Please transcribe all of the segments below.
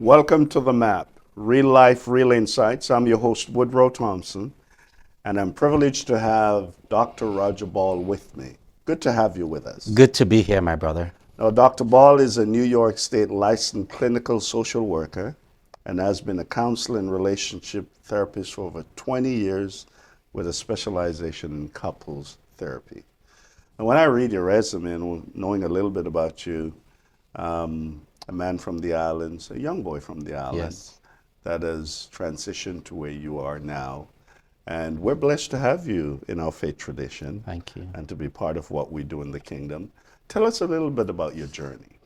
Welcome to the M.A.P, Real Life, Real Insights. I'm your host, Woodrow Thompson, and I'm privileged to have Dr. Roger Ball with me. Good to have you with us. Good to be here, my brother. Now, Dr. Ball is a New York State licensed clinical social worker and has been a counselor and relationship therapist for over 20 years with a specialization in couples therapy. And when I read your resume and knowing a little bit about you, a man from the islands, a young boy from the islands Yes. that has transitioned to where you are now. And we're blessed to have you in our faith tradition Thank you. and to be part of what we do in the kingdom. Tell us a little bit about your journey.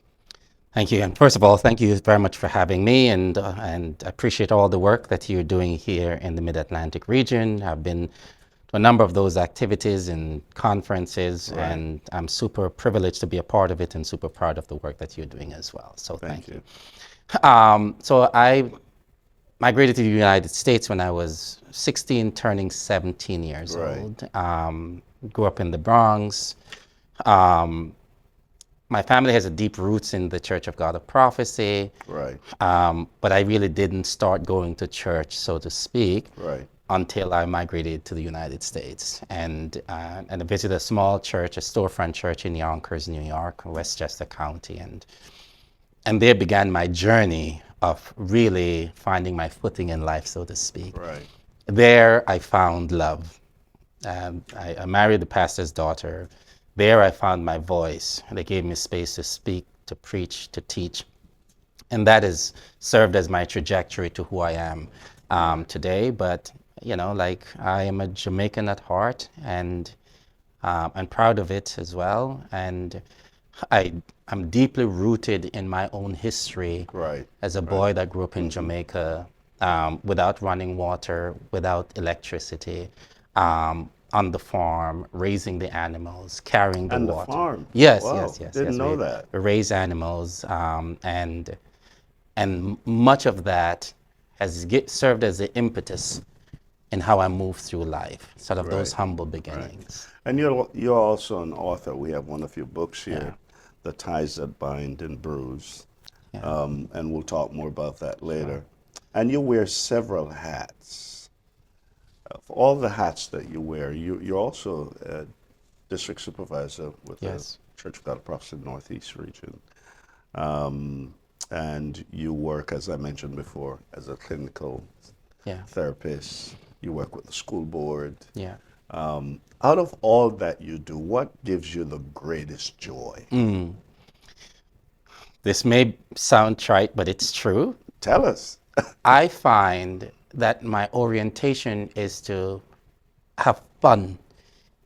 Thank you. And first of all, thank you very much for having me, and I appreciate all the work that you're doing here in the Mid-Atlantic region. I've been to a number of those activities and conferences, Right. and I'm super privileged to be a part of it and super proud of the work that you're doing as well. So Thank thank you. you. So I migrated to the United States when I was 16, turning 17 years Right. old. Grew up in the Bronx. Um, my family has a deep roots in the Church of God of Prophecy, Right. but I really didn't start going to church, so to speak, Right. until I migrated to the United States. And I visited a small church, a storefront church in Yonkers, New York, Westchester County, and there began my journey of really finding my footing in life, so to speak. Right. There I found love. I married the pastor's daughter. There I found my voice. They gave me space to speak, to preach, to teach. And that has served as my trajectory to who I am today. But, you know, like I am a Jamaican at heart, and I'm proud of it as well. And I'm deeply rooted in my own history Right. as a boy that grew up in Jamaica, without running water, without electricity, on the farm, raising the animals, carrying the And the water. farm. Yes, Wow. yes, yes, Didn't yes. know We that. raise animals, and much of that has served as the impetus in how I move through life, sort of those Right. humble Right. beginnings. And you're also an author. We have one of your books Yeah, here, The Ties That Bind and Bruise. yeah, And we'll talk more about that sure. later. And you wear several hats. For all the hats that you wear, you're also a district supervisor with the Yes, Church of God of Prophets in the Northeast region. Um, and you work, as I mentioned before, as a clinical yeah, therapist. You work with the school board. yeah. Out of all that you do, what gives you the greatest joy? This may sound trite, but it's true. Tell us. I find that my orientation is to have fun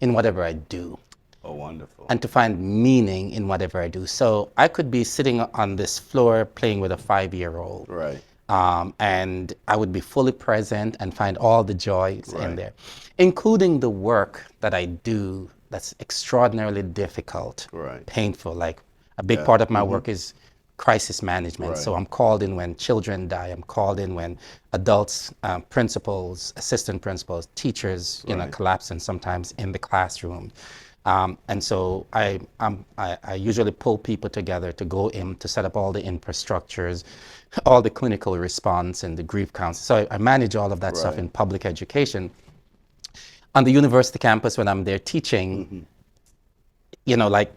in whatever I do Oh, wonderful. and to find meaning in whatever I do. So I could be sitting on this floor playing with a 5-year-old, Right, and I would be fully present and find all the joys in right, there, including the work that I do that's extraordinarily difficult, right. painful. Like a big Yeah. part of my work is crisis management. Right, So I'm called in when children die. I'm called in when adults, principals, assistant principals, teachers, right, collapse, and sometimes in the classroom. And so I usually pull people together to go in to set up all the infrastructures, all the clinical response and the grief counseling. So I manage all of that stuff right. in public education. On the university campus, when I'm there teaching, like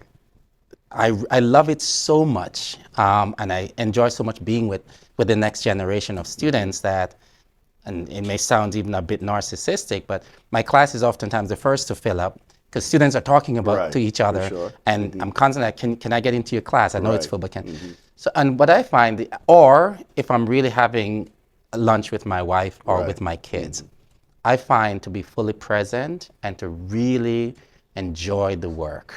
I love it so much, and I enjoy so much being with the next generation of students that, and it may sound even a bit narcissistic, but my class is oftentimes the first to fill up because students are talking about to Right, each for other, sure. and I'm constantly like, can I get into your class? I know it's Right. full, but can. So, and what I find, or if I'm really having a lunch with my wife or Right. with my kids, I find to be fully present and to really enjoy the work.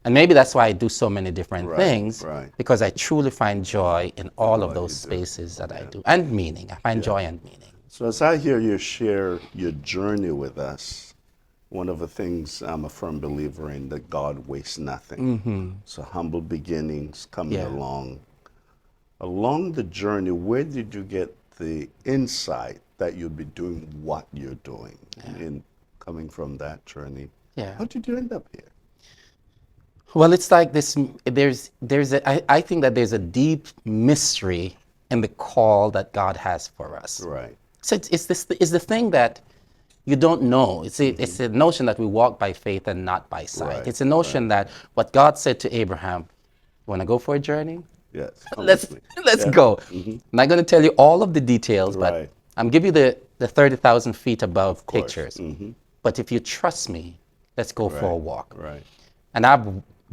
And maybe that's why I do so many different Right, things, right. because I truly find joy in all of What those you do. spaces that I Yeah, do, and meaning. I find yeah. joy and meaning. So as I hear you share your journey with us, one of the things I'm a firm believer in, that God wastes nothing. So humble beginnings coming Yeah. along. Along the journey, where did you get the insight that you'd be doing what you're doing in coming from that journey? Yeah. How did you end up here? Well, it's like this. I think that there's a deep mystery in the call that God has for us. Right. So it's the thing that you don't know. It's a notion that we walk by faith and not by sight. Right, It's a notion that what God said to Abraham, want to go for a journey? Yes. Come let's with me. let's Yeah. go. I'm not going to tell you all of the details, but Right. I'm give you the 30,000 feet above Of course. pictures. But if you trust me, let's go for a Right. walk. Right. And I've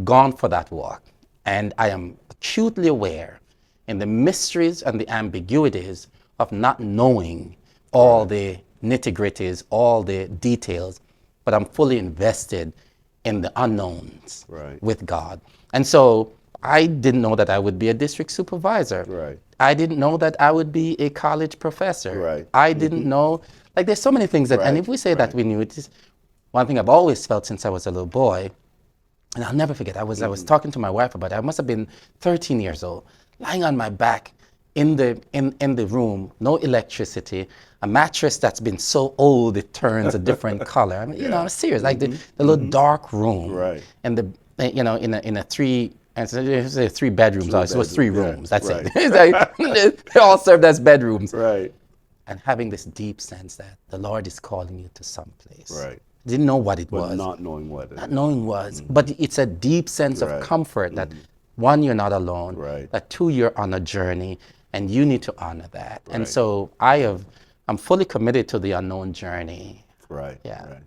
gone for that walk, and I am acutely aware in the mysteries and the ambiguities of not knowing all the nitty-gritties, all the details, but I'm fully invested in the unknowns Right. with God. And so I didn't know that I would be a district supervisor. Right. I didn't know that I would be a college professor. Right. I didn't know, like there's so many things that, and Right. if we say that Right. we knew it, is one thing I've always felt since I was a little boy, and I'll never forget, I was talking to my wife about it. I must have been 13 years old, lying on my back in the room, no electricity, a mattress that's been so old it turns a different color. I mean, you know, I'm serious. Like the little dark room, Right. and you know, in a three. And so it's 3 bedrooms. So it was 3 bedroom, yeah, rooms. That's right. it. It's like, they all served as bedrooms. Right. And having this deep sense that the Lord is calling you to some place. Right. Didn't know what it But was. not knowing what it Not is. knowing was, but it's a deep sense of Right. comfort that one, you're not alone. Right. That 2, you're on a journey, and you need to honor that. And Right. so I'm fully committed to the unknown journey. Right. Yeah. Right.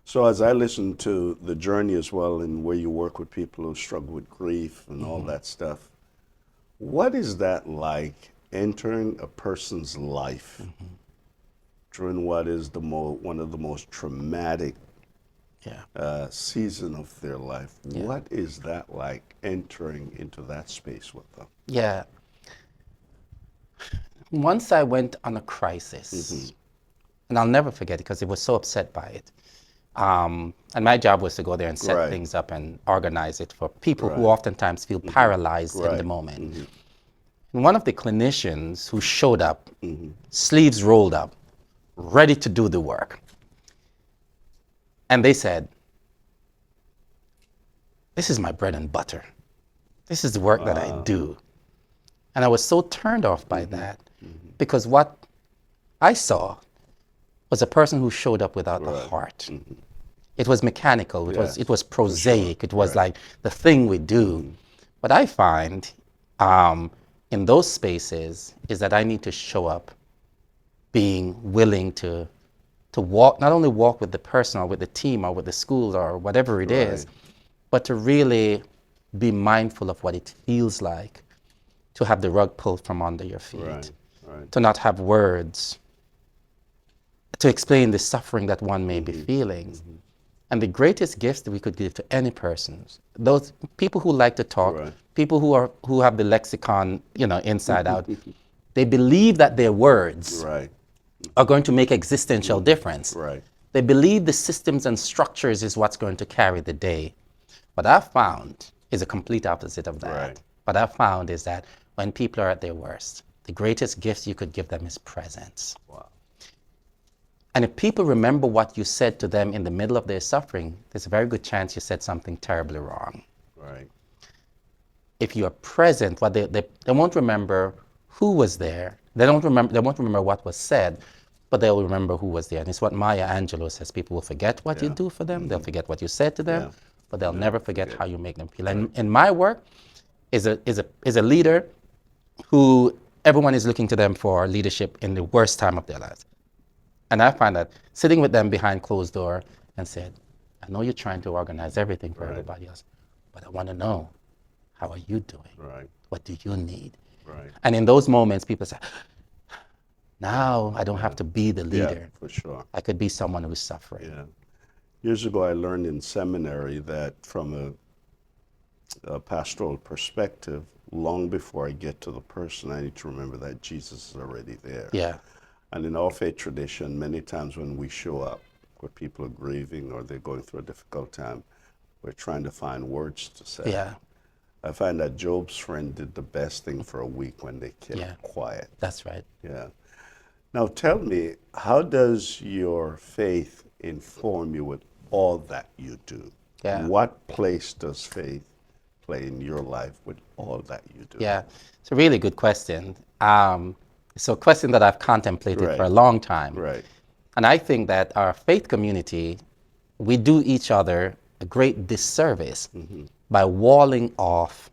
So as I listen to the journey as well, and where you work with people who struggle with grief and all that stuff, what is that like entering a person's life during what is one of the most traumatic Yeah. season of their life? What is that like entering into that space with them? Yeah. Once I went on a crisis, and I'll never forget it because I was so upset by it. And my job was to go there and set Right. things up and organize it for people who Right. oftentimes feel paralyzed in the Right. moment. And one of the clinicians who showed up, sleeves rolled up, ready to do the work. And they said, this is my bread and butter. This is the work that I do. And I was so turned off by that because what I saw was a person who showed up without a heart. It was mechanical, Yes, it was prosaic, it was like the thing we do. What I find in those spaces is that I need to show up being willing to walk, not only walk with the person or with the team or with the school or whatever it is, but to really be mindful of what it feels like to have the rug pulled from under your feet, Right. Right. to not have words, to explain the suffering that one may be feeling. And the greatest gifts that we could give to any person, those people who like to talk, Right. people who have the lexicon, you know, inside out, they believe that their words Right. are going to make existential difference. Right. They believe the systems and structures is what's going to carry the day. What I've found is a complete opposite of that. Right. What I've found is that when people are at their worst, the greatest gift you could give them is presence. Wow. And if people remember what you said to them in the middle of their suffering, there's a very good chance you said something terribly wrong. Right. If you are present, what they won't remember who was there. They won't remember what was said, but they'll remember who was there. And it's what Maya Angelou says. People will forget what you do for them. They'll forget what you said to them, but they'll never forget how you make them feel. And in my work is a leader who everyone is looking to them for leadership in the worst time of their lives. And I find that sitting with them behind closed door and said, I know you're trying to organize everything for everybody else, but I want to know, how are you doing? Right. What do you need? Right. And in those moments, people say, now I don't have to be the Yeah, leader. for sure. I could be someone who's suffering. Yeah. Years ago, I learned in seminary that from a pastoral perspective, long before I get to the person, I need to remember that Jesus is already there. Yeah. And in our faith tradition, many times when we show up where people are grieving or they're going through a difficult time, we're trying to find words to say. Yeah. I find that Job's friend did the best thing for a week when they kept quiet. That's right. Yeah. Now tell me, how does your faith inform you with all that you do? Yeah. What place does faith play in your life with all that you do? Yeah, it's a really good question. It's a question that I've contemplated for a Right, long time. right, And I think that our faith community, we do each other a great disservice by walling off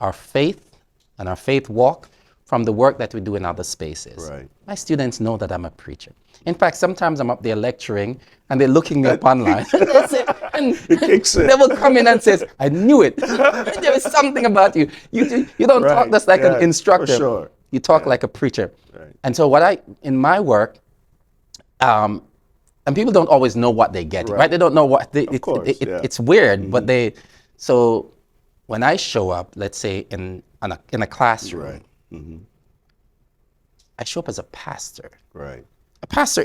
our faith and our faith walk from the work that we do in other spaces. right. My students know that I'm a preacher. In fact, sometimes I'm up there lecturing and they're looking me up online. That's it. And It kicks in. they will come in and says, I knew it. There is something about you. You don't talk Right, just like an yeah, for instructor. sure. You talk Yeah. like a preacher. Right. And so in my work, and people don't always know what they're getting, right? Right. They don't know what Of course, yeah. it's weird, but so when I show up, let's say in a classroom, Right. I show up as a pastor Right.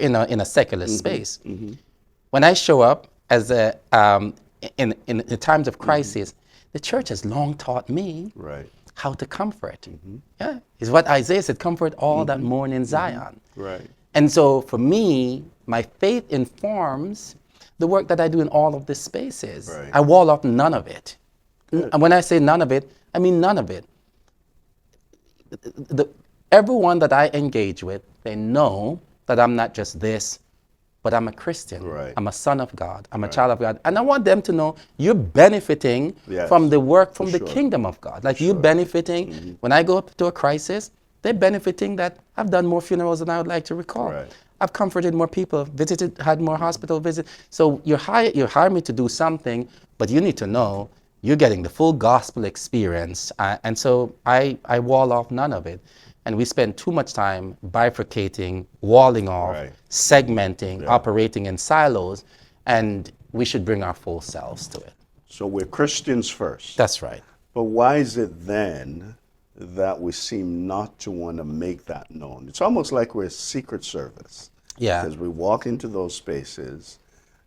in a secular space. When I show up as in the times of crisis, the church has long taught me Right. how to comfort. Yeah, is what Isaiah said, comfort all that mourn in Zion. Right. And so for me, my faith informs the work that I do in all of these spaces. Right. I wall off none of it. And when I say none of it, I mean none of it. Everyone that I engage with, they know that I'm not just this, but I'm a Christian. Right. I'm a son of God. I'm a child of God. And I want them to know you're benefiting Yes, from the work from for the sure. kingdom of God. Like you're benefiting. When I go up to a crisis, they're benefiting that I've done more funerals than I would like to recall. Right. I've comforted more people, had more hospital visits. So you hire me to do something, but you need to know you're getting the full gospel experience. And so I wall off none of it. And we spend too much time bifurcating, walling off, Right. segmenting, operating in silos, and we should bring our full selves to it. So we're Christians first. That's right. But why is it then that we seem not to want to make that known? It's almost like we're a secret service. Yeah. Because we walk into those spaces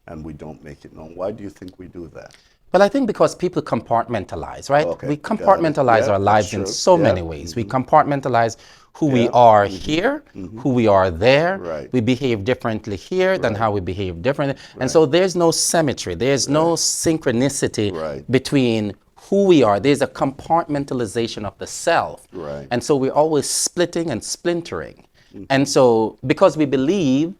and we don't make it known. Why do you think we do that? Well, I think because people compartmentalize, right? Okay, We got it. compartmentalize Yeah, our lives that's in true. so Yeah. many ways. We compartmentalize who we Yeah. are here, who we are there. Right. We behave differently here than how we behave differently. And so there's no symmetry, there's no synchronicity Right. between who we are. There's a compartmentalization of the self. Right. And so we're always splitting and splintering. And so because we believe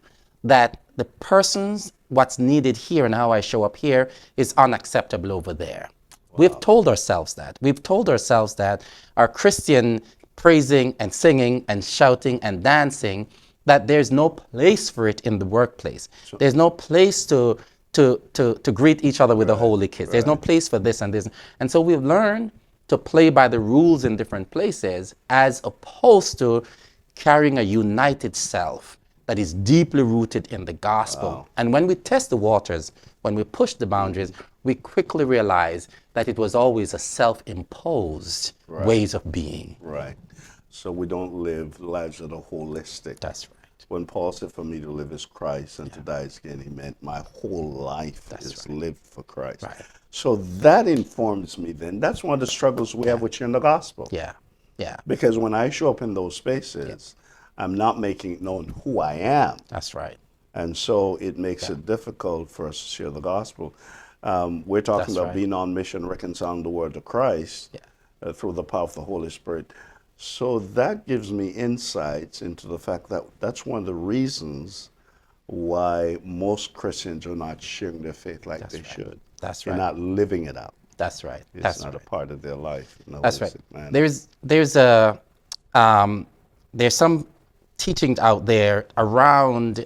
that the person's what's needed here and how I show up here is unacceptable over there. We've told ourselves that. We've told ourselves that our Christian praising and singing and shouting and dancing, that there's no place for it in the workplace. There's no place to greet each other with a holy kiss. There's no place for this and this. And so we've learned to play by the rules in different places as opposed to carrying a united self that is deeply rooted in the gospel. And when we test the waters, when we push the boundaries, we quickly realize that it was always a self-imposed ways of being. Right. So we don't live lives that are holistic. That's right. When Paul said, for me to live is Christ and to die is gain, he meant my whole life is lived for Christ. Right. So that informs me then. That's one of the struggles we have with sharing the gospel. Yeah, yeah, Because when I show up in those spaces, I'm not making it known who I am. that's right. And so it makes it difficult for us to share the gospel. We're talking That's about right. being on mission, reconciling the world to Christ through the power of the Holy Spirit. So that gives me insights into the fact that that's one of the reasons why most Christians are not sharing their faith like they should. That's They're right. not living it out. That's right. It's That's not right. a part of their life. In a That's right. holistic manner. There's some teachings out there around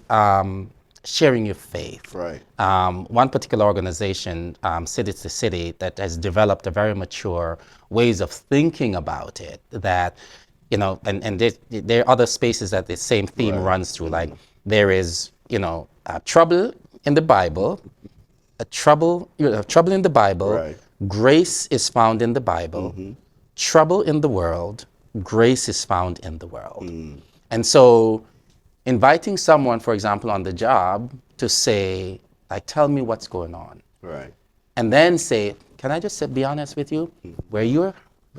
sharing your faith. Right. One particular organization, City to City, that has developed a very mature ways of thinking about it. That, you know, and there are other spaces that the same theme runs through. Like there is, you know, trouble in the Bible, trouble in the Bible. Right. Grace is found in the Bible. Trouble in the world. Grace is found in the world. And so inviting someone, for example, on the job to say, like, tell me what's going on. Right. And then say, can I just be honest with you? Where you're,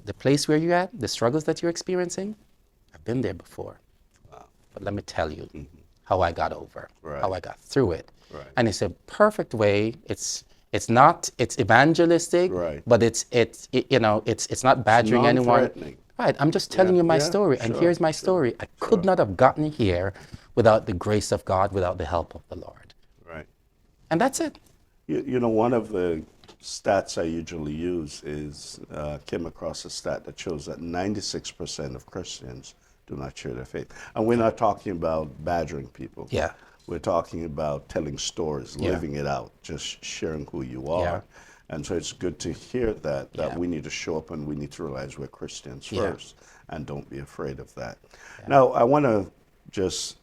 the place where you're at, the struggles that you're experiencing, I've been there before. But let me tell you how I got over, how I got through it. Right. And it's a perfect way. It's It's evangelistic, Right. but it's not It's badgering anyone. non-threatening. Right. I'm just telling you my Yeah, story, and sure, here's my sure, story. I could sure. not have gotten here without the grace of God, without the help of the Lord. Right. And that's it. You know, one of the stats I usually use is came across a stat that shows that 96% of Christians do not share their faith. And we're not talking about badgering people. Yeah. We're talking about telling stories, Yeah. living it out, just sharing who you Yeah. are. And so it's good to hear that Yeah. we need to show up and we need to realize we're Christians Yeah. first, and don't be afraid of that. Now, I want to just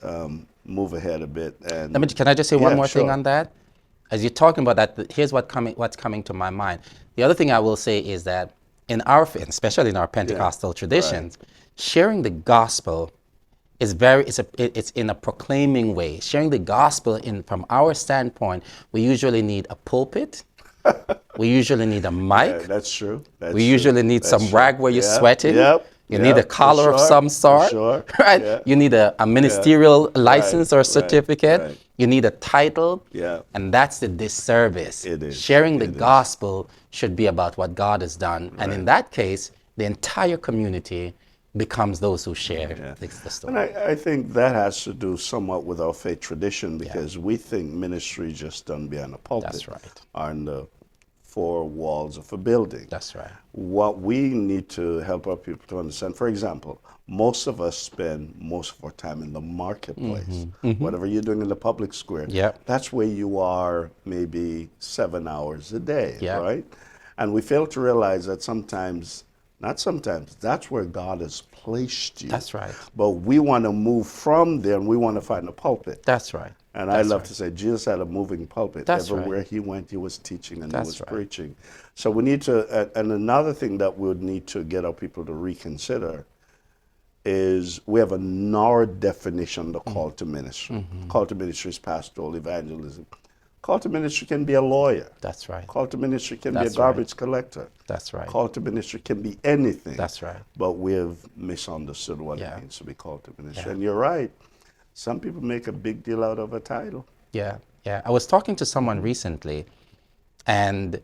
move ahead a bit. And Can I just say one yeah, more thing sure. on that? As you're talking about that, here's what's coming to my mind. The other thing I will say is that in our, especially in our Pentecostal traditions, sharing the gospel is it's in a proclaiming way. Sharing the gospel from our standpoint, we usually need a pulpit, we usually need a Yeah, mic, that's true. That's we true. usually need That's some true. rag where you're Yeah. sweating. Yep. You need a Yep. For collar of sure. some For sort, sure. right? Yeah. You need a Yeah. ministerial Right. license or Right. certificate. Right. You need a title. Yeah. And that's the disservice. It is. Sharing the It is. gospel should be about what God has done. And in Right. that case, the entire community becomes those who share Yeah. the And story. I think that has to do somewhat with our faith tradition, because we think ministry is just done behind a pulpit That's right. or in the four walls of a building. That's right. What we need to help our people to understand, for example, most of us spend most of our time in the marketplace. Whatever you're doing in the public square, Yep. that's where you are maybe 7 hours a day, Yep. right? And we fail to realize that sometimes, not sometimes, that's where God has placed you. That's right. But we want to move from there and we want to find a pulpit. That's right. And I That's love right. to say Jesus had a moving pulpit. That's Everywhere right. he went, he was teaching and That's he was right. preaching. So we need to, and another thing that we would need to get our people to reconsider is we have a narrow definition of the call to ministry. Call to ministry is pastoral evangelism. Call to ministry can be a lawyer. That's right. Call to ministry can be a That's right. garbage collector. That's right. Call to ministry can be anything. That's right. But we've misunderstood what Yeah. it means to be called to ministry. Yeah. And you're right. Some people make a big deal out of a title. Yeah, yeah. I was talking to someone recently, and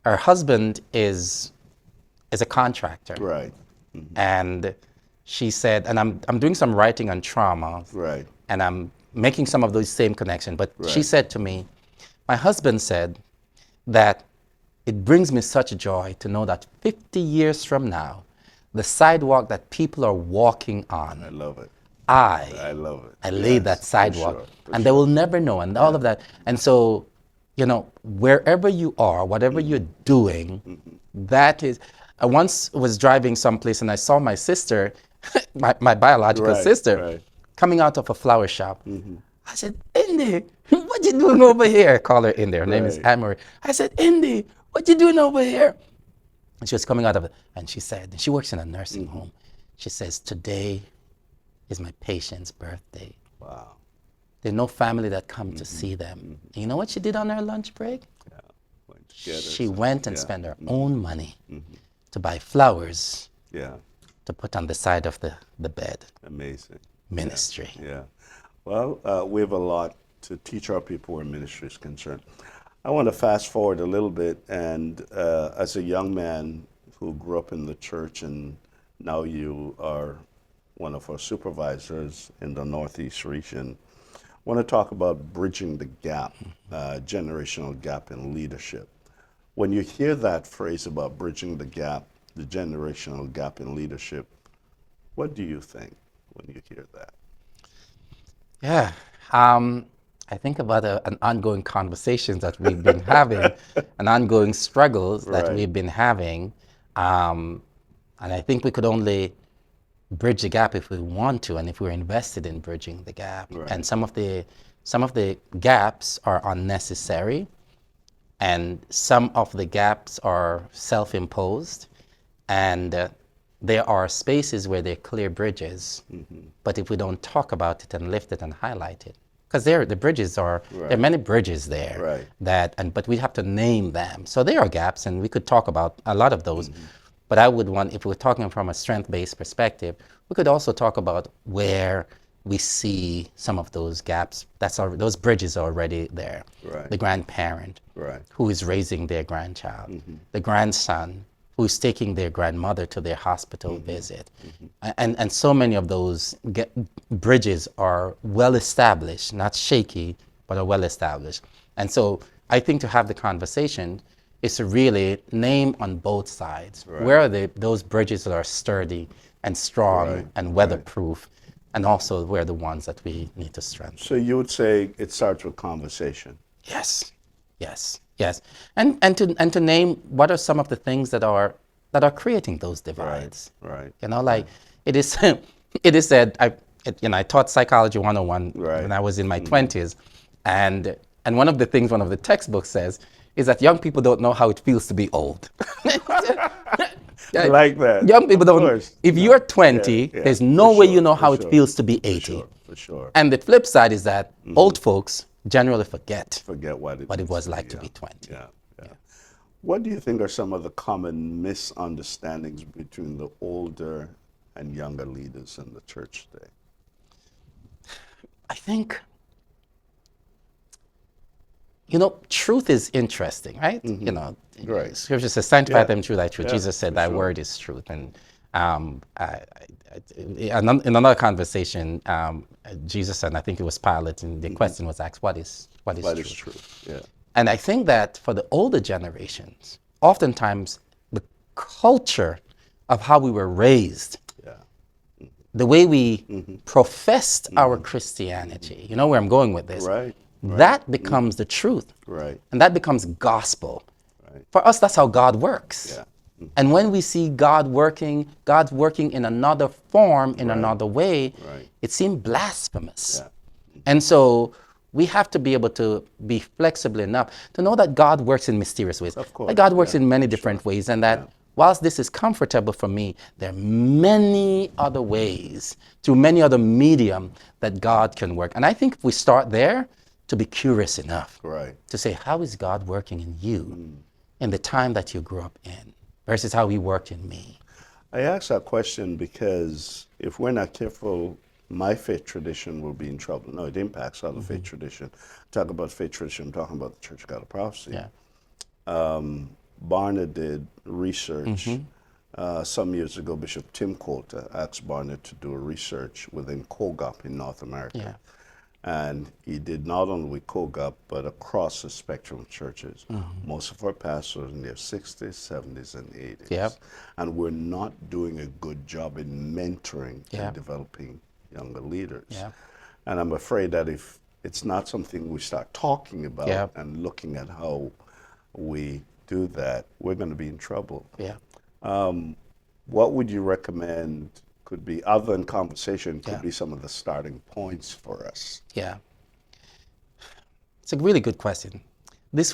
her husband is a contractor. Right. And she said, and I'm doing some writing on trauma, Right. and I'm making some of those same connections. But she Right. said to me, my husband said that it brings me such joy to know that 50 years from now, the sidewalk that people are walking I on, love it. I love it. I laid Yes, that for sidewalk, sure, for and they sure. will never know, and all of that. And so, wherever you are, whatever Mm-hmm. you're doing, that is. I once was driving someplace and I saw my sister, my biological Right, sister, right. coming out of a flower shop. I said, Indy, what you doing over here? I call her Indy. Her name is Right. Anne-Marie. I said, Indy, what you doing over here? And she was coming out of it, and she said, and she works in a nursing home. She says, today is my patient's birthday. Wow. There's no family that come to see them. And you know what she did on her lunch break? Yeah. Went to get her She some- went and yeah. spent her own money to buy flowers Yeah. to put on the side of the bed. Amazing. Ministry. Yeah. Well, we have a lot to teach our people where ministry is concerned. I want to fast forward a little bit, and as a young man who grew up in the church, and now you are one of our supervisors in the Northeast region, I want to talk about bridging the gap, generational gap in leadership. When you hear that phrase about bridging the gap, the generational gap in leadership, what do you think when you hear that? Yeah. I think about an ongoing conversations that we've been having, an ongoing struggles that Right. we've been having. And I think we could only bridge the gap if we want to, and if we're invested in bridging the gap. Right. And some of the gaps are unnecessary, and some of the gaps are self-imposed, and there are spaces where there are clear bridges. But if we don't talk about it and lift it and highlight it, because the bridges there are many bridges there, Right. but we have to name them. So there are gaps, and we could talk about a lot of those. But I would want, if we're talking from a strength-based perspective, we could also talk about where we see some of those gaps. Those bridges are already there. Right. The grandparent Right. who is raising their grandchild, the grandson who is taking their grandmother to their hospital visit. And so many of those bridges are well established, not shaky, but are well established. And so I think to have the conversation is to really name on both sides. Right. Where are those bridges that are sturdy and strong Right, and weatherproof, and also where are the ones that we need to strengthen. So you would say it starts with conversation. Yes, yes, yes, and to name what are some of the things that are creating those divides. Right. You know, like it is it is said. I taught psychology 101 Right. when I was in my 20s, and one of the things one of the textbooks says is that young people don't know how it feels to be old. I like that. Young people Of don't. course. If you're 20, Yeah, there's no for way sure, you know for how it sure, feels to be 80. For sure. And the flip side is that old folks generally forget Forget what it was used like be, to yeah. be 20. Yeah. What do you think are some of the common misunderstandings between the older and younger leaders in the church today? I think, truth is interesting, right? Right. Scripture says, sanctify Yeah. them through thy truth. Yeah, Jesus said, for thy sure. word is truth. And in another conversation, Jesus said, and I think it was Pilate, and the question was asked, what is What truth? is truth? Yeah. And I think that for the older generations, oftentimes the culture of how we were raised, Yeah. the way we professed our Christianity, you know where I'm going with this, Right. that becomes the truth. Right. And that becomes gospel. Right. For us, that's how God works. Yeah. And when we see God's working in another form, in another way, Right. it seems blasphemous. Yeah. And so we have to be able to be flexible enough to know that God works in mysterious ways. Of course, That God works yeah, in many different ways, and that whilst this is comfortable for me, there are many other ways, through many other medium, that God can work. And I think if we start there, to be curious enough Right. to say, how is God working in you in the time that you grew up in versus how he worked in me? I ask that question because if we're not careful, my faith tradition will be in trouble. No, it impacts other faith tradition. Talk about faith tradition, I'm talking about the Church of God of Prophecy. Yeah. Barna did research some years ago. Bishop Tim Coulter asked Barna to do a research within COGAP in North America. Yeah. And he did not only with COGAP, but across the spectrum of churches. Most of our pastors in their 60s, 70s, and 80s. Yep. And we're not doing a good job in mentoring Yeah. and developing younger leaders. Yeah. And I'm afraid that if it's not something we start talking about Yeah. and looking at how we do that, we're going to be in trouble. Yeah. What would you recommend could be, other than conversation, could Yeah. be some of the starting points for us? Yeah. It's a really good question. This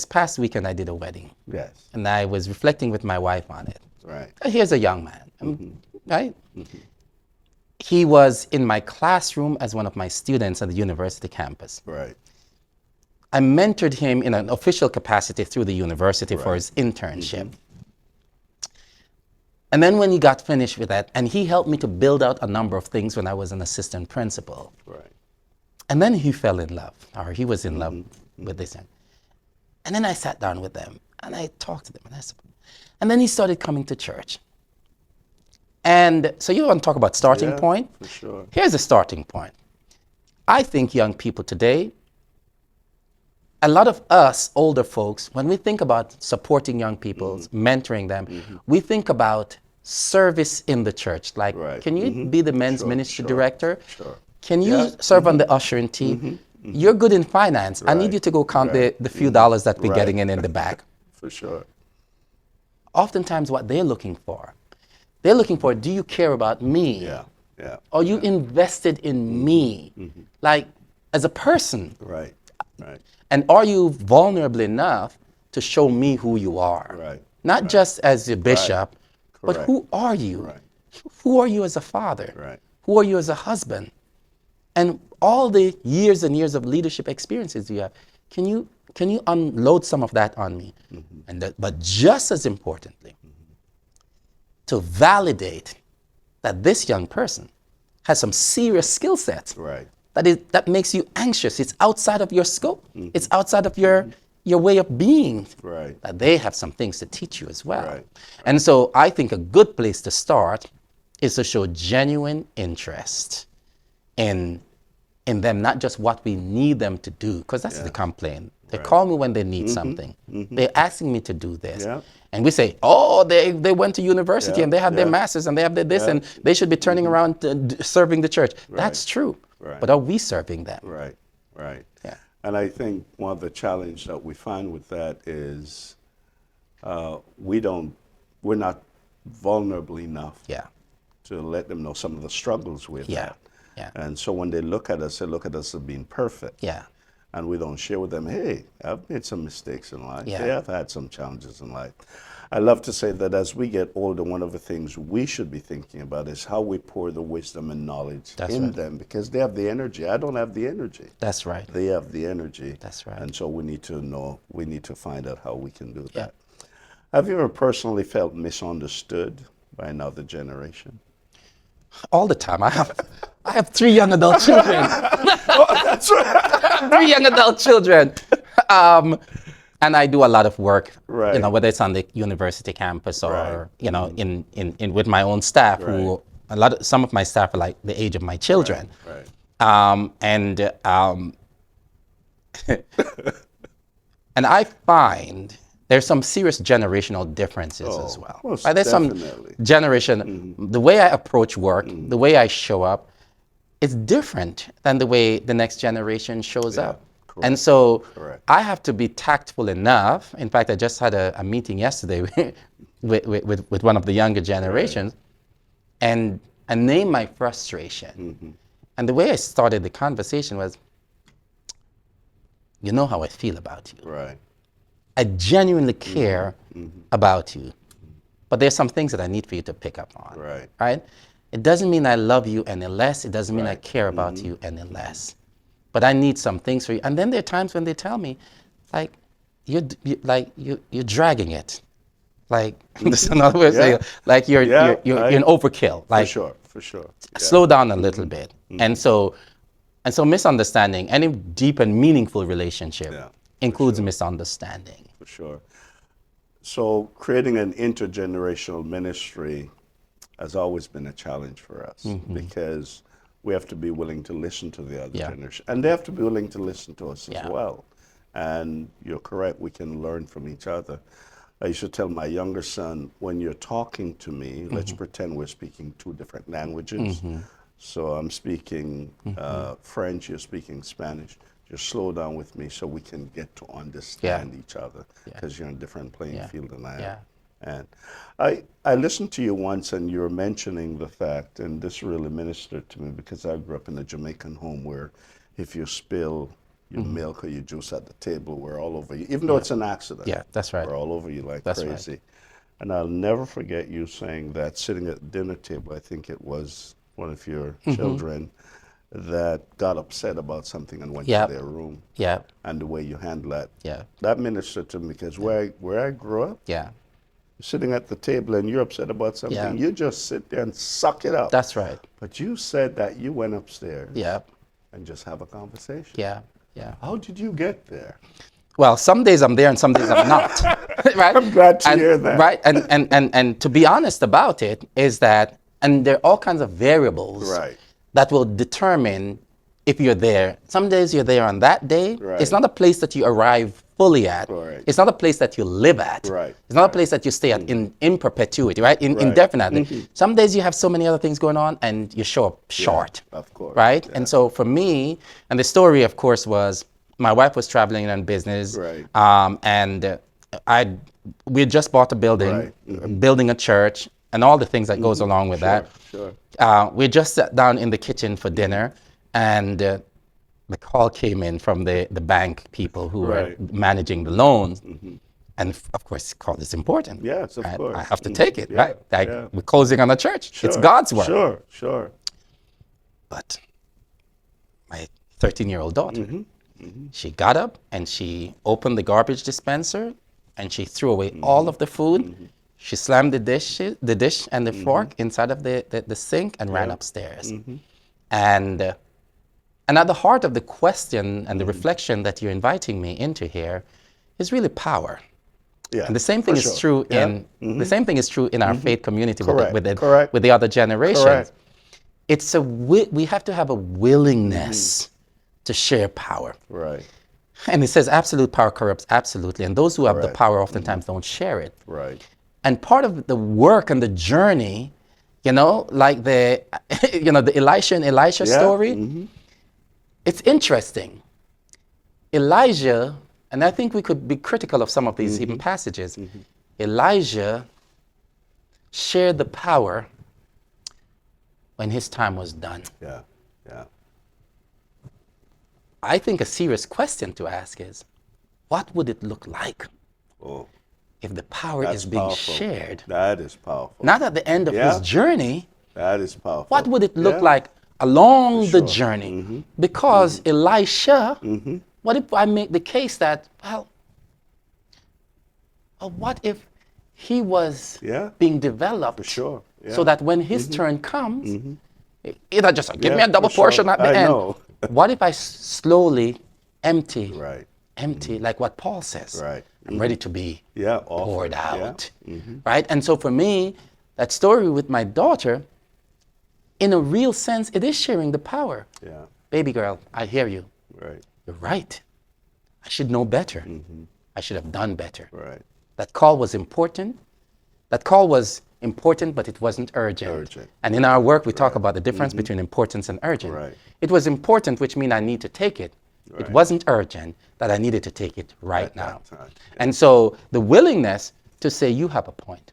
past weekend, I did a wedding. Yes. And I was reflecting with my wife on it. Right. Here's a young man, right? He was in my classroom as one of my students at the university campus. Right. I mentored him in an official capacity through the university for his internship. And then when he got finished with that, and he helped me to build out a number of things when I was an assistant principal. Right. And then he fell in love, or he was in love with this young. And then I sat down with them and I talked to them, and then he started coming to church. And so you want to talk about starting Yeah, point? for sure. Here's the starting point. I think young people today, a lot of us older folks, when we think about supporting young people, mentoring them, we think about service in the church. Like, Right. can you be the men's ministry director? Sure. Can you Yeah. serve on the ushering team? You're good in finance. I need Right. you to go count Right. the few dollars that we're Right. getting in the back. For sure. Oftentimes what they're looking for, do you care about me? Yeah. Yeah. Are you invested in me? Like, as a person? Right. Right. And are you vulnerable enough to show me who you are? Right. Not just as a bishop, but Correct. who are you? Right. Who are you as a father? Right. Who are you as a husband? And all the years and years of leadership experiences you have, can you unload some of that on me? But just as importantly, to validate that this young person has some serious skill sets Right. that makes you anxious. It's outside of your scope. It's outside of your way of being. Right. That they have some things to teach you as well. Right. And so I think a good place to start is to show genuine interest in them, not just what we need them to do, because that's the complaint. They call me when they need something. They're asking me to do this. Yeah. And we say, oh, they went to university Yeah, and they have their yeah. masters and they have their this Yeah. and they should be turning around serving the church. That's true. Right. But are we serving them? Right. Right. Yeah. And I think one of the challenge that we find with that is we're not vulnerable enough Yeah. to let them know some of the struggles with Yeah. that. Yeah. And so when they look at us, they look at us as being perfect. Yeah. And we don't share with them, hey, I've made some mistakes in life. Yeah. Hey, I've had some challenges in life. I love to say that as we get older, one of the things we should be thinking about is how we pour the wisdom and knowledge That's in right. them, because they have the energy. I don't have the energy. That's right. They have the energy. That's right. And so we need to find out how we can do Yeah. that. Have you ever personally felt misunderstood by another generation? All the time. I have 3 young adult children. That's right. 3 young adult children. And I do a lot of work, Right. whether it's on the university campus or, Right. in with my own staff who, some of my staff are like the age of my children. Right. And I find there's some serious generational differences as well. most There's definitely. some generation, the way I approach work, the way I show up, is different than the way the next generation shows up. correct. And so Correct. I have to be tactful enough. In fact, I just had a meeting yesterday with one of the younger generations and name my frustration. And the way I started the conversation was, you know how I feel about you. Right. I genuinely care about you. But there's some things that I need for you to pick up on. Right. Right? It doesn't mean I love you any less. It doesn't mean I Right. care about you any less. But I need some things for you. And then there are times when they tell me, like, you're dragging it. Like, this is another way of saying it. Like you're an overkill. Like, For sure. slow down a little bit. And so misunderstanding, any deep and meaningful relationship includes misunderstanding. For sure. So creating an intergenerational ministry has always been a challenge for us because we have to be willing to listen to the other generation, and they have to be willing to listen to us as well. And you're correct, we can learn from each other. I used to tell my younger son, when you're talking to me, let's pretend we're speaking 2 different languages. So I'm speaking French, you're speaking Spanish. Just slow down with me so we can get to understand each other, because you're in a different playing field than I am. And I listened to you once and you were mentioning the fact, and this really ministered to me because I grew up in a Jamaican home where if you spill your milk or your juice at the table, we're all over you, even though it's an accident. Yeah, that's right. We're all over you like That's crazy. right. And I'll never forget you saying that sitting at the dinner table, I think it was one of your children that got upset about something and went to their room. Yeah. And the way you handle that. Yeah. That ministered to me because where I grew up, Yeah. sitting at the table and you're upset about something, you just sit there and suck it up. That's right. But you said that you went upstairs Yeah. and just have a conversation. Yeah. Yeah. How did you get there? Well, some days I'm there and some days I'm not. Right? I'm glad to hear that. Right. And to be honest about it is that, and there are all kinds of variables that will determine if you're there. Some days you're there on that day. Right. It's not a place that you arrive fully at. Right. It's not a place that you live at. Right. It's not a place that you stay at in perpetuity, right? Indefinitely. Some days you have so many other things going on and you show up short. Of course. Right? And so for me, and the story, of course, was my wife was traveling on business. Right. And we had just bought a building, building a church, and all the things that goes along with that. Sure. We just sat down in the kitchen for dinner, and the call came in from the bank people who were managing the loans. And of course, call is important. Yes, of course. I have to take it, right? Like we're closing on a church. It's God's work. Sure. But my 13-year-old daughter, she got up and she opened the garbage dispenser and she threw away all of the food. She slammed the dish and the fork inside of the sink and ran upstairs. And at the heart of the question and the reflection that you're inviting me into here is really power. Yeah. And the same for thing is sure. true Yeah. in the same thing is true in our faith community with Correct. with Correct. with the other generations. Correct. It's we have to have a willingness to share power. Right. And it says absolute power corrupts absolutely. And those who have the Correct. power oftentimes don't share it. Right. And part of the work and the journey, like the the Elisha and Elisha Yeah. story, it's interesting. Elijah, and I think we could be critical of some of these even passages. Elijah shared the power when his time was done. Yeah. Yeah. I think a serious question to ask is, what would it look like Oh, if the power that's is being powerful. shared? That is powerful. Not at the end of his Yeah. journey. That is powerful. What would it look Yeah. like along For the sure. journey? Because Elisha, Mm-hmm. what if I make the case that, well, what if he was Yeah. being developed For sure. Yeah. so that when his turn comes, either just give me Yeah, a double for sure. portion at the I end. know. What if I slowly empty, Right. like what Paul says? Right. I'm ready to be Yeah. poured offered. out. Yeah. Right? And so for me, that story with my daughter, in a real sense, it is sharing the power. Yeah. Baby girl, I hear you. Right. You're right. I should know better. I should have done better. Right. That call was important. That call was important, but it wasn't urgent. Urgent. And in our work, we talk about the difference between importance and urgent. Right. It was important, which means I need to take it. It Right. wasn't urgent that I needed to take it right At now. that time. And so the willingness to say, you have a point,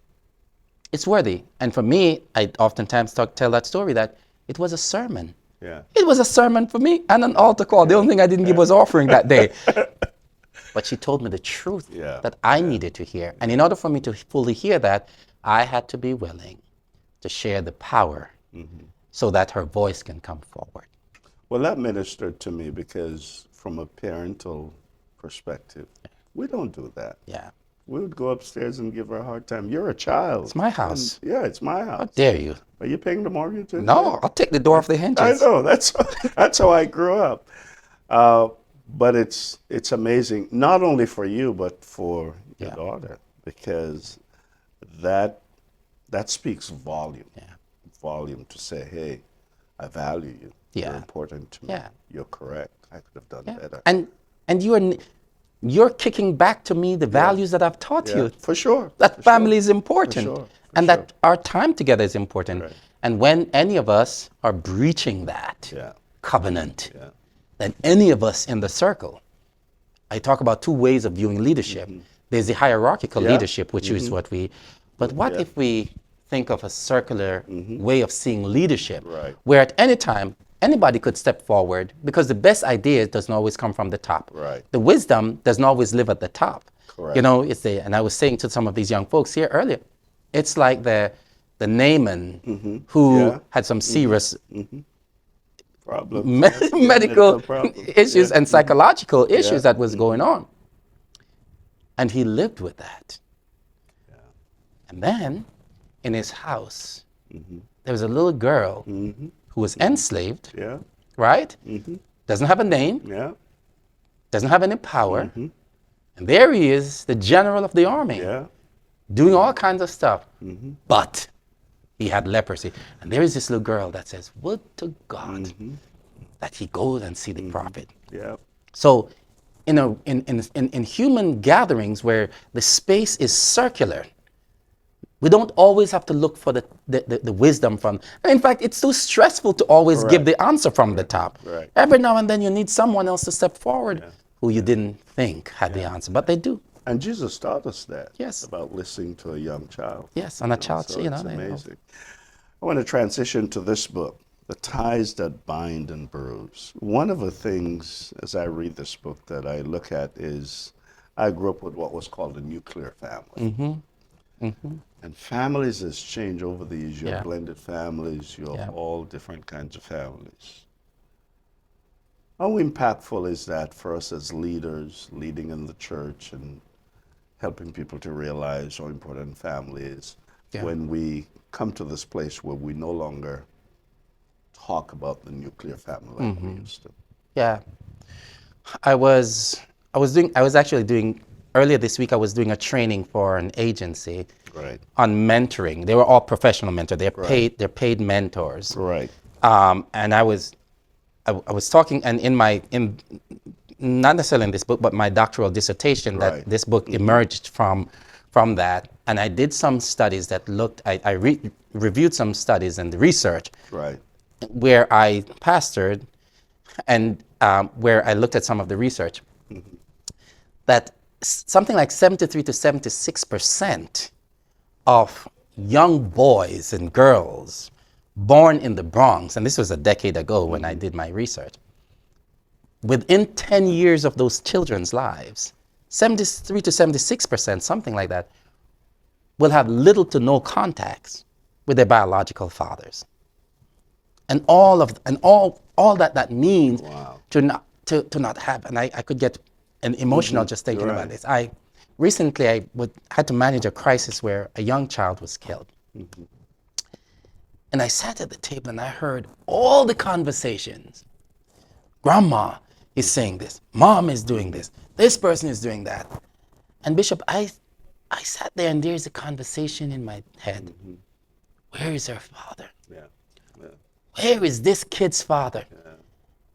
it's worthy. And for me, I oftentimes tell that story that it was a sermon. Yeah. It was a sermon for me and an altar call. The only thing I didn't give was offering that day. But she told me the truth Yeah. that I needed to hear. And in order for me to fully hear that, I had to be willing to share the power so that her voice can come forward. Well, that ministered to me because from a parental perspective, we don't do that. Yeah. We would go upstairs and give her a hard time. You're a child. It's my house. And, yeah, it's my How house. dare you? Are you paying the mortgage? No, I'll take the door off the I hinges. know. That's how I grew up. But it's amazing, not only for you, but for your Yeah. daughter, because that speaks volume. Yeah. Volume to say, hey, I value you. You're Yeah. important to me. Yeah. You're correct. I could have done Yeah. better. And you're kicking back to me the values that I've taught Yeah, you. for sure. That for family sure. is important. For sure. And that our time together is important. Right. And when any of us are breaching that Yeah. covenant, Yeah. then any of us in the circle, I talk about two ways of viewing leadership. There's the hierarchical Yeah. leadership, which is what but what Yeah. if we think of a circular way of seeing leadership, Right. where at any time, anybody could step forward, because the best ideas doesn't always come from the top. Right. The wisdom doesn't always live at the top. Correct. And I was saying to some of these young folks here earlier, it's like the Naaman who Yeah. had some serious Problems. medical problems. issues Yeah. and psychological issues Yeah. that was going on. And he lived with that. And then in his house, there was a little girl who was enslaved, Yeah. right? Doesn't have a name, Yeah. doesn't have any power. And there he is, the general of the army, Yeah. doing all kinds of stuff. But he had leprosy. And there is this little girl that says, would to God that he goes and see the prophet. Yeah. So in human gatherings where the space is circular, we don't always have to look for the wisdom from. In fact, it's too stressful to always give the answer from the top. Right. Every now and then you need someone else to step forward who you didn't think had the answer, but they do. And Jesus taught us that. Yes. About listening to a young child. Yes, and a child, So you know. it's they know. amazing. I want to transition to this book, The Ties That Bind and Bruise. One of the things, as I read this book, that I look at is I grew up with what was called a nuclear family. And families has changed over the years. You have Yeah. blended families, you have Yeah. all different kinds of families. How impactful is that for us as leaders, leading in the church and helping people to realize how important family is Yeah. when we come to this place where we no longer talk about the nuclear family like we used to. Yeah. I was I was actually doing earlier this week I was doing a training for an agency Right. on mentoring. They were all professional mentors. Right. They're paid mentors. Right. And I was talking and in not necessarily in this book, but my doctoral dissertation that Right. this book emerged from that. And I did some studies that looked I reviewed some studies and research Right. where I pastored and where I looked at some of the research, that something like 73 to 76% of young boys and girls born in the Bronx, and this was a decade ago when I did my research, within 10 years of those children's lives, 73 to 76%, something like that, will have little to no contacts with their biological fathers. And all that means Wow. to not have, and I could get emotional just thinking about this. Recently had to manage a crisis where a young child was killed. And I sat at the table and I heard all the conversations. Grandma is saying this, mom is doing this person is doing that. And Bishop, I sat there and there's a conversation in my head. Where is her father? Yeah. Yeah. Where is this kid's father?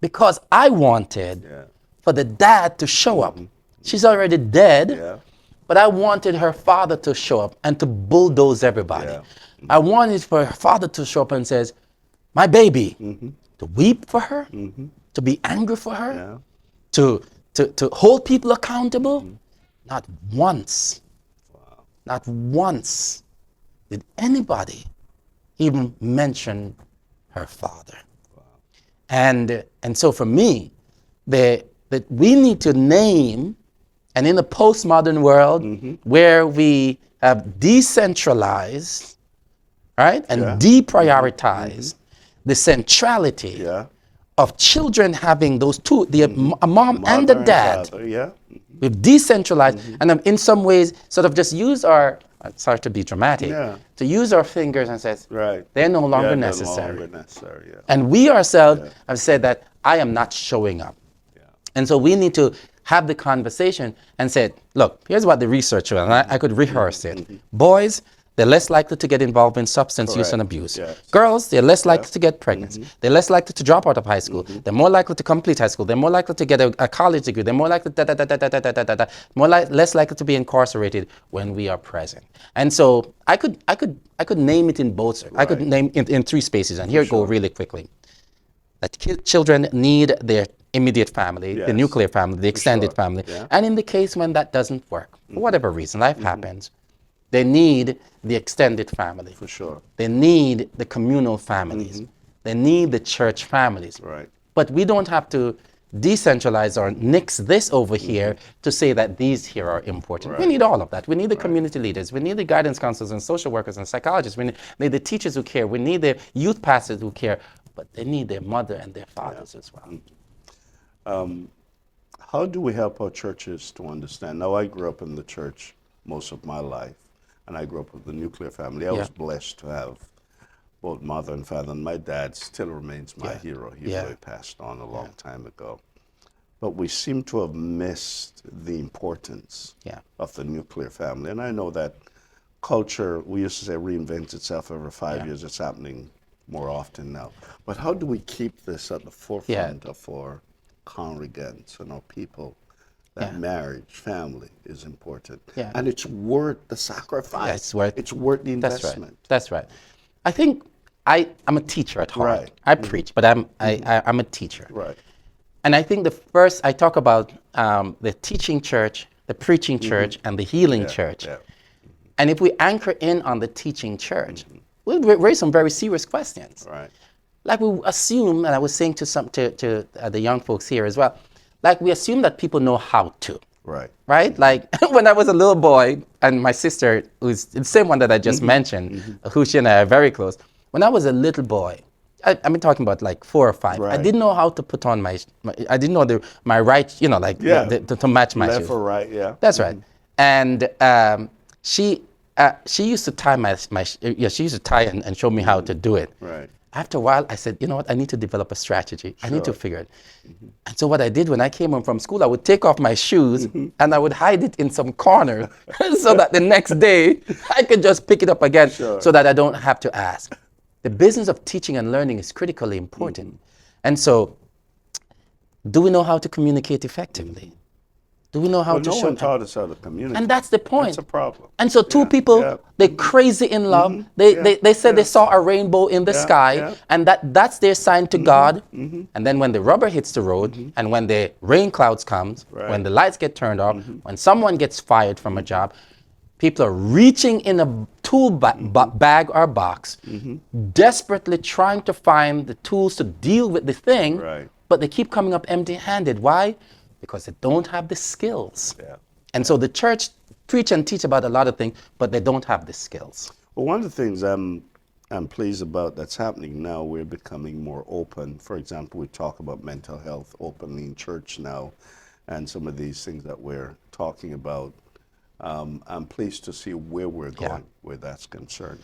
Because I wanted Yeah. for the dad to show up. She's already dead, Yeah. but I wanted her father to show up and to bulldoze everybody. Yeah. I wanted for her father to show up and says, my baby, to weep for her, to be angry for her, Yeah. to hold people accountable. Not once, not once did anybody even mention her father. And so for me, that we need to name, and in the postmodern world where we have decentralized, right, and Yeah. deprioritized the centrality Yeah. of children having those two, a mom and a Mother dad. father, yeah. We've decentralized and have in some ways sort of just use our, sorry to be dramatic, Yeah. to use our fingers and says, Right. they're no longer Yeah, necessary. No longer necessary, yeah. And we ourselves have said that I am not showing up. Yeah. And so we need to have the conversation and say, look, here's what the research showed, and I could rehearse it. Boys, they're less likely to get involved in substance use and Correct. abuse. Yes. Girls, they're less likely to get pregnant. They're less likely to drop out of high school. They're more likely to complete high school. They're more likely to get a college degree. They're more likely less likely to be incarcerated when we are present. And so I could name it in both. I could name it in three spaces, and here it go really quickly. That children need their immediate family, the nuclear family, the extended family. Yeah. And in the case when that doesn't work, for whatever reason, life happens, they need the extended family. For sure. They need the communal families. They need the church families. Right. But we don't have to decentralize or nix this over here to say that these here are important. We need all of that. We need the community leaders. We need the guidance counselors and social workers and psychologists. We need the teachers who care. We need the youth pastors who care. But they need their mother and their fathers as well. How do we help our churches to understand? Now, I grew up in the church most of my life, and I grew up with the nuclear family. I was blessed to have both mother and father, and my dad still remains my hero. He really passed on a long time ago. But we seem to have missed the importance of the nuclear family. And I know that culture, we used to say, reinvents itself every 5 years. It's happening more often now. But how do we keep this at the forefront of our congregants and our people, that marriage, family is important? And it's worth the sacrifice. It's worth the investment. That's right. I think I'm a teacher at heart. I preach, but I'm a teacher. Right. And I think I talk about the teaching church, the preaching church, and the healing church. And if we anchor in on the teaching church, we'll raise some very serious questions. Right. Like we assume, and I was saying to the young folks here as well, like we assume that people know how to. Right? Like when I was a little boy, and my sister, who's the same one that I just mentioned, who she and I are very close, when I was a little boy, I've been talking about like 4 or 5. I didn't know how to put on my I didn't know my right, to match my shoes. Left or right, That's right. And she used to tie she used to tie and show me how to do it. Right. After a while, I said, you know what? I need to develop a strategy. I need to Sure. figure it. And so what I did when I came home from school, I would take off my shoes and I would hide it in some corner so that the next day I could just pick it up again Sure. so that I don't have to ask. The business of teaching and learning is critically important. And so, do we know how to communicate effectively? Do we know how Well, to no show? one taught us how to communicate. And that's the point. That's a problem. And so two Yeah, people, yeah. they're crazy in love. Yeah, They said they yeah. saw a rainbow in the Yeah, sky, yeah. and that's their sign to God. And then when the rubber hits the road, and when the rain clouds comes, when Right. the lights get turned off, when someone gets fired from a job, people are reaching in a tool bag or box, desperately trying to find the tools to deal with the thing, Right. but they keep coming up empty-handed. Why? Because they don't have the skills. Yeah. And so the church preach and teach about a lot of things, but they don't have the skills. Well, one of the things I'm pleased about that's happening now, we're becoming more open. For example, we talk about mental health openly in church now, and some of these things that we're talking about. I'm pleased to see where we're going where that's concerned.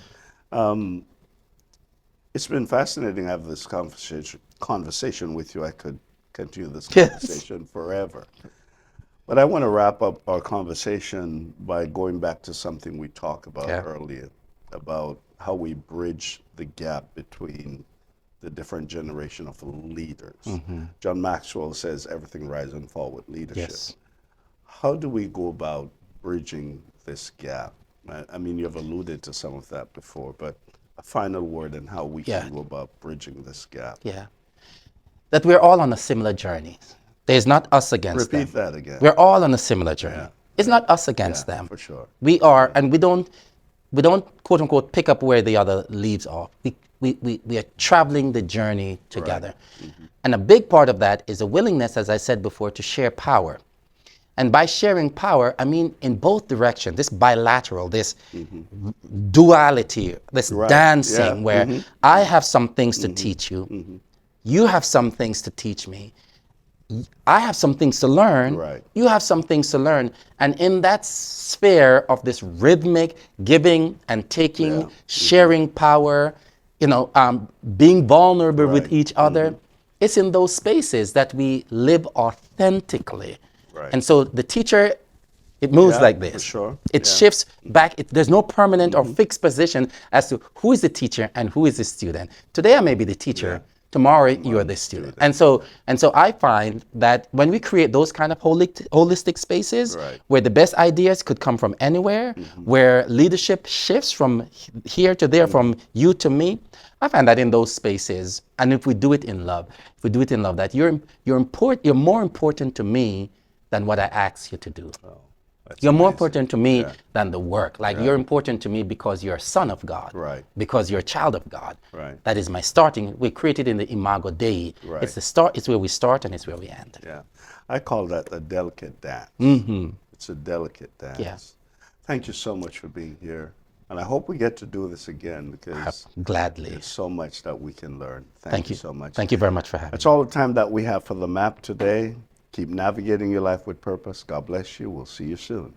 It's been fascinating to have this conversation with you. I could continue this Yes. conversation forever. But I want to wrap up our conversation by going back to something we talked about earlier, about how we bridge the gap between the different generation of leaders. John Maxwell says everything rise and fall with leadership. Yes. How do we go about bridging this gap? I mean, you've alluded to some of that before, but a final word on how we can go about bridging this gap. Yeah. That we're all on a similar journey. There's not us against them. Repeat that again. We're all on a similar journey. Yeah. It's not us against Yeah, them. for sure. We are, and we don't quote unquote pick up where the other leaves off. We are traveling the journey together. And a big part of that is a willingness, as I said before, to share power. And by sharing power, I mean in both directions, this bilateral, this duality, this dancing where I have some things to teach you, you have some things to teach me, I have some things to learn, you have some things to learn. And in that sphere of this rhythmic giving and taking, sharing power, being vulnerable with each other, it's in those spaces that we live authentically. And so the teacher, it moves like this. For sure. It shifts back. There's no permanent or fixed position as to who is the teacher and who is the student. Today I may be the teacher. Tomorrow you are the student. And so I find that when we create those kind of holistic spaces where the best ideas could come from anywhere, where leadership shifts from here to there, from you to me, I find that in those spaces, and if we do it in love, that you're more important to me than what I ask you to do. You're more important to me than the work. Like you're important to me because you're a son of God. Because you're a child of God. That is my starting. We created in the Imago Dei. It's the start. It's where we start and it's where we end. Yeah, I call that a delicate dance. It's a delicate dance. Yeah. Thank you so much for being here, and I hope we get to do this again because gladly. There's so much that we can learn. Thank you so much. Thank you very much for having me. That's all the time that we have for the M.A.P today. Keep navigating your life with purpose. God bless you. We'll see you soon.